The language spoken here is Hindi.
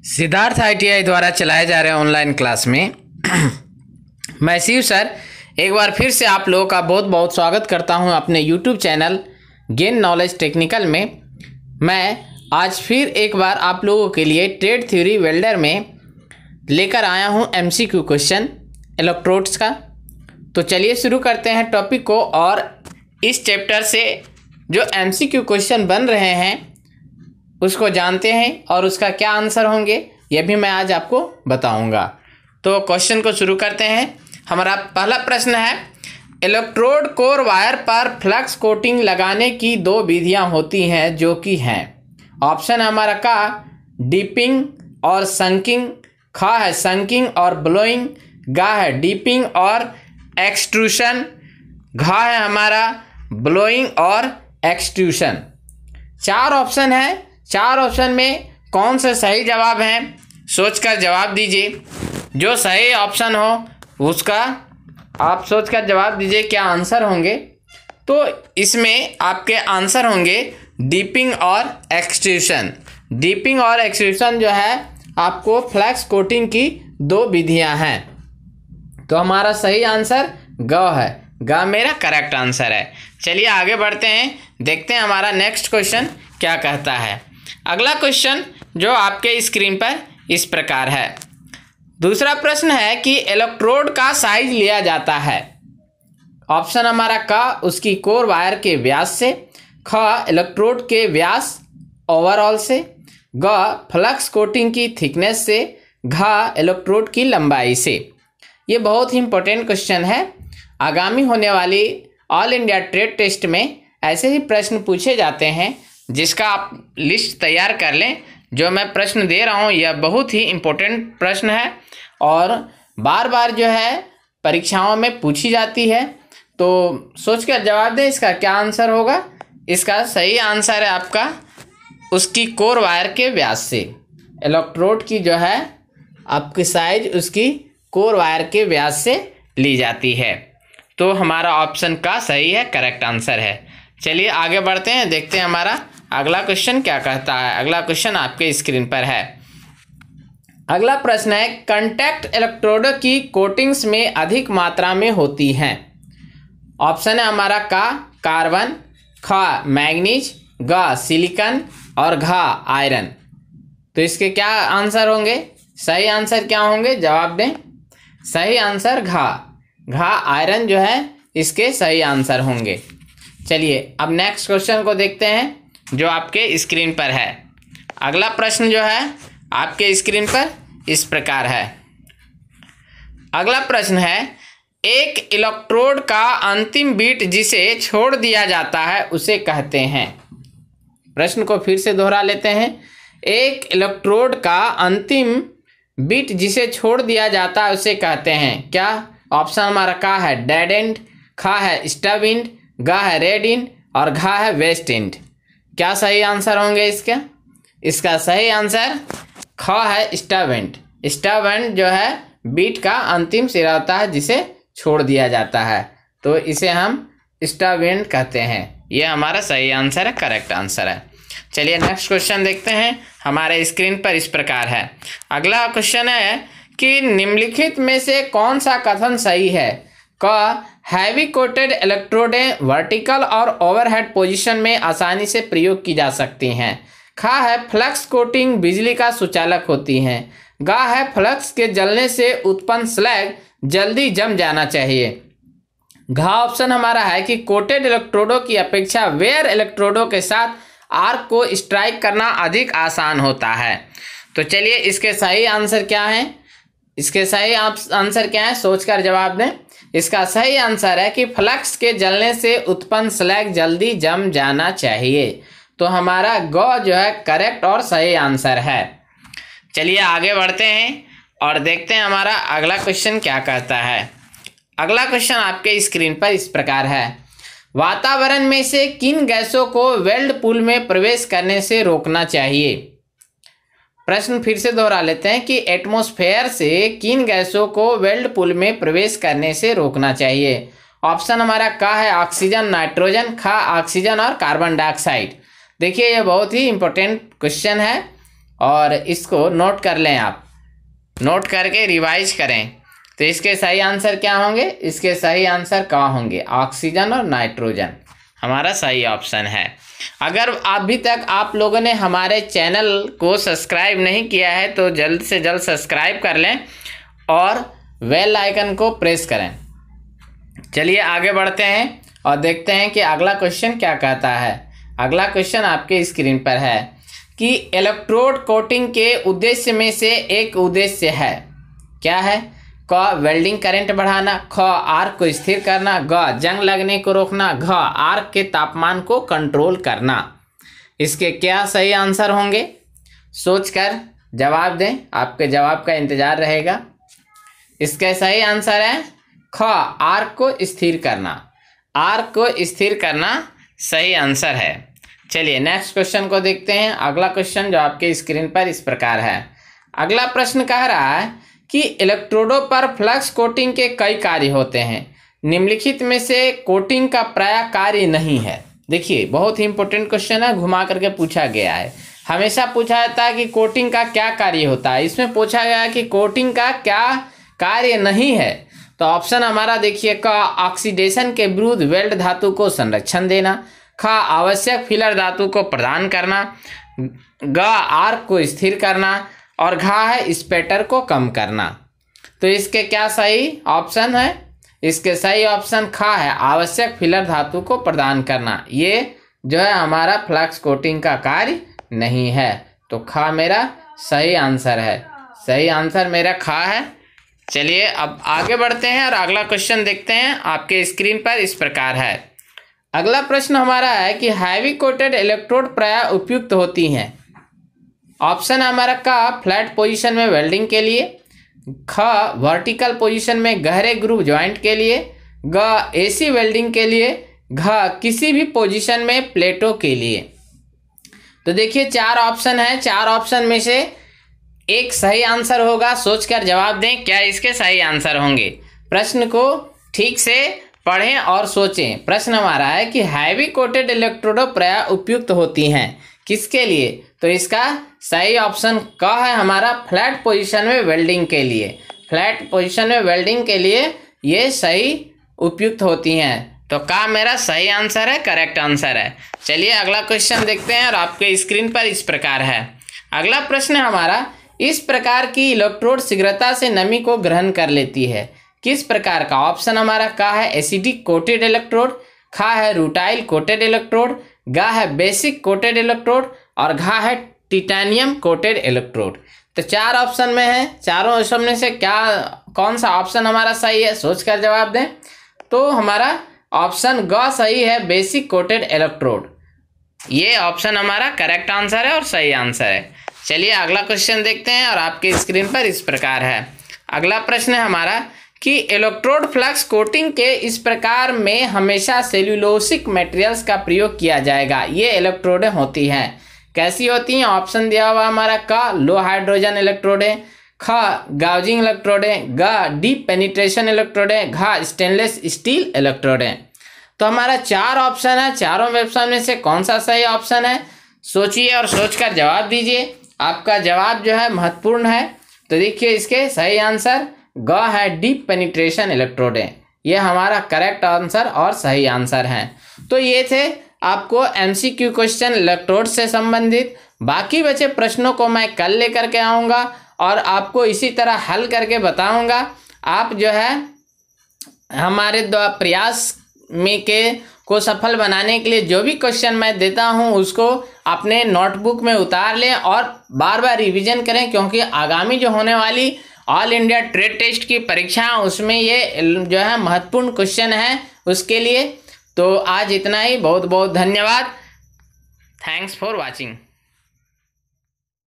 सिद्धार्थ ITI द्वारा चलाए जा रहे ऑनलाइन क्लास में मैं शिव सर एक बार फिर से आप लोगों का बहुत बहुत स्वागत करता हूं अपने YouTube channel gain knowledge technical में। मैं आज फिर एक बार आप लोगों के लिए ट्रेड थ्योरी वेल्डर में लेकर आया हूं MCQ क्वेश्चन इलेक्ट्रोड्स का। तो चलिए शुरू करते हैं टॉपिक को और इस चैप्टर से जो MCQ क्वेश्चन बन रहे हैं उसको जानते हैं और उसका क्या आंसर होंगे यह भी मैं आज आपको बताऊंगा। तो क्वेश्चन को शुरू करते हैं। हमारा पहला प्रश्न है, इलेक्ट्रोड कोर वायर पर फ्लक्स कोटिंग लगाने की दो विधियां होती हैं जो कि हैं। ऑप्शन हमारा का डीपिंग और संकिंग, खा है संकिंग और ब्लोइंग, गा है डीपिंग और एक्सट्रूशन, घा है हमारा ब्लोइंग और एक्सट्रूशन। चार ऑप्शन है। चार ऑप्शन में कौन सा सही जवाब है सोचकर जवाब दीजिए। जो सही ऑप्शन हो उसका आप सोचकर जवाब दीजिए क्या आंसर होंगे। तो इसमें आपके आंसर होंगे डीपिंग और एक्सट्रूशन। डीपिंग और एक्सट्रूशन जो है आपको फ्लक्स कोटिंग की दो विधियां हैं। तो हमारा सही आंसर ग है। ग मेरा करेक्ट आंसर है। चलिए आगे बढ़ते हैं, देखते हैं हमारा नेक्स्ट क्वेश्चन क्या कहता है। अगला क्वेश्चन जो आपके स्क्रीन पर इस प्रकार है। दूसरा प्रश्न है कि इलेक्ट्रोड का साइज लिया जाता है। ऑप्शन हमारा का उसकी कोर वायर के व्यास से, ख इलेक्ट्रोड के व्यास ओवरऑल से, ग फ्लक्स कोटिंग की थिकनेस से, घ इलेक्ट्रोड की लंबाई से। ये बहुत ही इंपॉर्टेंट क्वेश्चन है। आगामी होने वाली ऑल इंडिया ट्रेड टेस्ट में ऐसे ही प्रश्न पूछे जाते हैं जिसका आप लिस्ट तैयार कर लें। जो मैं प्रश्न दे रहा हूँ यह बहुत ही इम्पोर्टेंट प्रश्न है और बार बार जो है परीक्षाओं में पूछी जाती है। तो सोचकर जवाब दें इसका क्या आंसर होगा। इसका सही आंसर है आपका उसकी कोर वायर के व्यास से। इलेक्ट्रोड की जो है आपकी साइज उसकी कोर वायर के व्यास से ली जाती है। तो हमारा ऑप्शन का सही है, करेक्ट आंसर है। चलिए आगे बढ़ते हैं, देखते हैं हमारा अगला क्वेश्चन क्या कहता है। अगला क्वेश्चन आपके स्क्रीन पर है। अगला प्रश्न है, कांटेक्ट इलेक्ट्रोड की कोटिंग्स में अधिक मात्रा में होती हैं। ऑप्शन है हमारा का कार्बन, ख मैग्नीज, ग सिलिकॉन और घ आयरन। तो इसके क्या आंसर होंगे, सही आंसर क्या होंगे जवाब दें। सही आंसर घ आयरन जो है इसके सही आंसर होंगे। चलिए अब नेक्स्ट क्वेश्चन को देखते हैं जो आपके स्क्रीन पर है। अगला प्रश्न जो है आपके स्क्रीन पर इस प्रकार है। अगला प्रश्न है, एक इलेक्ट्रोड का अंतिम बीट जिसे छोड़ दिया जाता है उसे कहते हैं। प्रश्न को फिर से दोहरा लेते हैं। एक इलेक्ट्रोड का अंतिम बीट जिसे छोड़ दिया जाता है उसे कहते हैं क्या। ऑप्शन हमारा का है डेड एंड, खा है स्टब एंड, गा है रेड एंड और घा है वेस्ट एंड। क्या सही आंसर होंगे इसका। इसका सही आंसर ख है स्टब एंड। स्टब एंड जो है बीट का अंतिम सिरा होता है जिसे छोड़ दिया जाता है, तो इसे हम स्टब एंड कहते हैं। यह हमारा सही आंसर है, करेक्ट आंसर है। चलिए नेक्स्ट क्वेश्चन देखते हैं। हमारे स्क्रीन पर इस प्रकार है। अगला क्वेश्चन है कि निम्नलिखित में से कौन सा कथन सही है। क हैवी कोटेड इलेक्ट्रोडें वर्टिकल और ओवरहेड पोजीशन में आसानी से प्रयोग की जा सकती हैं। खा है फ्लक्स कोटिंग बिजली का सुचालक होती हैं। गा है फ्लक्स के जलने से उत्पन्न स्लैग जल्दी जम जाना चाहिए। घा ऑप्शन हमारा है कि कोटेड इलेक्ट्रोडों की अपेक्षा वेयर इलेक्ट्रोडों के साथ आर्क को स्ट्राइक करना अधिक आसान होता है। तो चलिए इसके सही आंसर क्या है। इसके सही आंसर क्या है सोचकर जवाब दें। इसका सही आंसर है कि फ्लक्स के जलने से उत्पन्न स्लैग जल्दी जम जाना चाहिए। तो हमारा ग जो है करेक्ट और सही आंसर है। चलिए आगे बढ़ते हैं और देखते हैं हमारा अगला क्वेश्चन क्या कहता है। अगला क्वेश्चन आपके स्क्रीन पर इस प्रकार है। वातावरण में से किन गैसों को वेल्ड पूल में प्रवेश करने से रोकना चाहिए। प्रश्न फिर से दोहरा लेते हैं कि एटमॉस्फेयर से किन गैसों को वेल्ड पूल में प्रवेश करने से रोकना चाहिए। ऑप्शन हमारा का है ऑक्सीजन, नाइट्रोजन, खा ऑक्सीजन और कार्बन डाइऑक्साइड। देखिए यह बहुत ही इंपॉर्टेंट क्वेश्चन है और इसको नोट कर लें, आप नोट करके रिवाइज करें। तो इसके सही आंसर क्या होंगे? इसके सही आंसर क्या होंगे? ऑक्सीजन और नाइट्रोजन हमारा सही ऑप्शन है। अगर अभी तक आप लोगों ने हमारे चैनल को सब्सक्राइब नहीं किया है तो जल्द से जल्द सब्सक्राइब कर लें और बेल आइकन को प्रेस करें। चलिए आगे बढ़ते हैं और देखते हैं कि अगला क्वेश्चन क्या कहता है। अगला क्वेश्चन आपके स्क्रीन पर है कि इलेक्ट्रोड कोटिंग के उद्देश्य में से एक उद्देश्य है, क्या है? क वेल्डिंग करंट बढ़ाना, ख आर्क को स्थिर करना, ग जंग लगने को रोकना, घ आर्क के तापमान को कंट्रोल करना। इसके क्या सही आंसर होंगे? सोचकर जवाब दें, आपके जवाब का इंतजार रहेगा। इसका सही आंसर है ख आर्क को स्थिर करना। आर्क को स्थिर करना सही आंसर है। चलिए नेक्स्ट क्वेश्चन को देखते हैं। अगला क्वेश्चन जो आपके स्क्रीन पर इस प्रकार है। अगला प्रश्न कह रहा है कि इलेक्ट्रोडों पर फ्लक्स कोटिंग के कई कार्य होते हैं, निम्नलिखित में से कोटिंग का प्राय कार्य नहीं है। देखिए बहुत ही इंपॉर्टेंट क्वेश्चन है, घुमा करके पूछा गया है। हमेशा पूछा जाता है कि कोटिंग का क्या कार्य होता है, इसमें पूछा गया है कि कोटिंग का क्या कार्य नहीं है। तो ऑप्शन हमारा देखिए, क ऑक्सीडेशन के विरुद्ध वेल्ड धातु को संरक्षण देना, ख आवश्यक फिलर धातु को प्रदान करना, ग आर्क को स्थिर करना और घ है स्पेटर को कम करना। तो इसके क्या सही ऑप्शन है? इसके सही ऑप्शन ख है, आवश्यक फिलर धातु को प्रदान करना। ये जो है हमारा फ्लक्स कोटिंग का कार्य नहीं है। तो ख मेरा सही आंसर है। सही आंसर मेरा ख है। चलिए अब आगे बढ़ते हैं और अगला क्वेश्चन देखते हैं। आपके स्क्रीन पर इस प्रकार है। अगला प्रश्न हमारा है कि हैवी कोटेड इलेक्ट्रोड प्रायः उपयुक्त होती हैं। ऑप्शन हमारा का फ्लैट पोजीशन में वेल्डिंग के लिए, ख वर्टिकल पोजीशन में गहरे ग्रूव जॉइंट के लिए, ग एसी वेल्डिंग के लिए, घ किसी भी पोजीशन में प्लेटों के लिए। तो देखिए 4 ऑप्शन है, 4 ऑप्शन में से एक सही आंसर होगा। सोचकर जवाब दें क्या इसके सही आंसर होंगे। प्रश्न को ठीक से पढ़ें और सोचें। प्रश्न हमारा है कि हैवी कोटेड इलेक्ट्रोडों प्रायः उपयुक्त होती हैं, किसके लिए? तो इसका सही ऑप्शन क है हमारा, फ्लैट पोजीशन में वेल्डिंग के लिए। फ्लैट पोजीशन में वेल्डिंग के लिए ये सही उपयुक्त होती हैं। तो का मेरा सही आंसर है, करेक्ट आंसर है। चलिए अगला क्वेश्चन देखते हैं और आपके स्क्रीन पर इस प्रकार है। अगला प्रश्न हमारा, इस प्रकार की इलेक्ट्रोड शीघ्रता से नमी को ग्रहण कर लेती है, किस प्रकार का? ऑप्शन हमारा का है एसिडिक कोटेड इलेक्ट्रोड, खा है रूटाइल कोटेड इलेक्ट्रोड, गा है बेसिक कोटेड इलेक्ट्रोड और घा है टिटेनियम कोटेड इलेक्ट्रोड। तो 4 ऑप्शन में है, चारों ऑप्शन में से क्या कौन सा ऑप्शन हमारा सही है? सोचकर जवाब दें। तो हमारा ऑप्शन ग सही है, बेसिक कोटेड इलेक्ट्रोड। ये ऑप्शन हमारा करेक्ट आंसर है और सही आंसर है। चलिए अगला क्वेश्चन देखते हैं और आपके स्क्रीन पर इस प्रकार है। अगला प्रश्न है हमारा कि इलेक्ट्रोड फ्लक्स कोटिंग के इस प्रकार में हमेशा सेल्यूलोसिक मटेरियल्स का प्रयोग किया जाएगा। ये इलेक्ट्रोडें होती हैं, कैसी होती हैं? ऑप्शन दिया हुआ हमारा का लो हाइड्रोजन इलेक्ट्रोडें, ख गाउजिंग इलेक्ट्रोडें, ग डीप पेनिट्रेशन इलेक्ट्रोडें, घ स्टेनलेस स्टील इलेक्ट्रोडें। तो हमारा 4 ऑप्शन है, चारों ऑप्शन में से कौन सा सही ऑप्शन है? सोचिए और सोचकर जवाब दीजिए। आपका जवाब जो है महत्वपूर्ण है। तो देखिए इसके सही आंसर ग है, डीप पेनिट्रेशन इलेक्ट्रोडें। ये हमारा करेक्ट आंसर और सही आंसर है। तो ये थे आपको एमसीक्यू क्वेश्चन इलेक्ट्रोड से संबंधित। बाकी बचे प्रश्नों को मैं कल लेकर के आऊँगा और आपको इसी तरह हल करके बताऊँगा। आप जो है हमारे प्रयास में को सफल बनाने के लिए जो भी क्वेश्चन मैं देता हूं उसको अपने नोटबुक में उतार लें और बार बार रिवीजन करें, क्योंकि आगामी जो होने वाली ऑल इंडिया ट्रेड टेस्ट की परीक्षा उसमें ये जो है महत्वपूर्ण क्वेश्चन है उसके लिए। तो आज इतना ही। बहुत बहुत धन्यवाद। Thanks for watching.